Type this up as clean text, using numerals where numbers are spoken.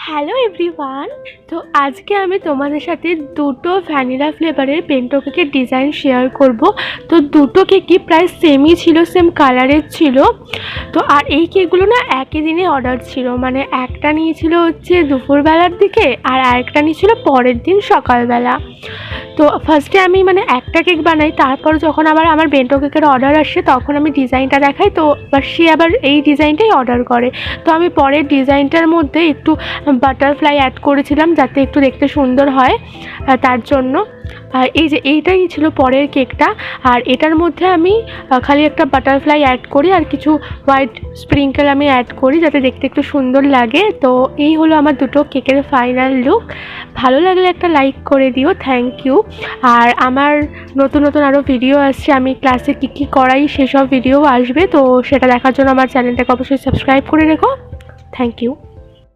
Hello everyone. তো আজকে আমি তোমাদের সাথে দুটো ভ্যানিলা ফ্লেভারের বেন্টো কেকের ডিজাইন শেয়ার করব। তো দুটো কেকই প্রায় সেমই ছিল, সেম কালারের ছিল। তো আর এই কেকগুলো না একই দিনে অর্ডার ছিল, মানে একটা নিয়েছিল হচ্ছে দুপুরবেলার দিকে আর আরেকটা নিয়েছিল পরের দিন সকালবেলা। তো ফার্স্টে আমি মানে একটা কেক বানাই, তারপর যখন আবার আমার বেন্টো কেকের অর্ডার আসে তখন আমি ডিজাইনটা দেখাই, তো সে আবার এই ডিজাইনটাই অর্ডার করে। তো আমি পরের ডিজাইনটার মধ্যে একটু বাটারফ্লাই অ্যাড করেছিলাম যাতে একটু দেখতে সুন্দর হয়, তার জন্য। আর এই যে এইটাই ছিল পরের কেকটা, আর এটার মধ্যে আমি খালি একটা বাটারফ্লাই অ্যাড করি আর কিছু হোয়াইট স্প্রিঙ্কেল আমি অ্যাড করি যাতে দেখতে একটু সুন্দর লাগে। তো এই হলো আমার দুটো কেকের ফাইনাল লুক। ভালো লাগলে একটা লাইক করে দিও, থ্যাংক ইউ। আর আমার নতুন নতুন আরও ভিডিও আসছে, আমি ক্লাসে কী কী করাই সেসব ভিডিও আসবে, তো সেটা দেখার জন্য আমার চ্যানেলটাকে অবশ্যই সাবস্ক্রাইব করে রেখো। Thank you.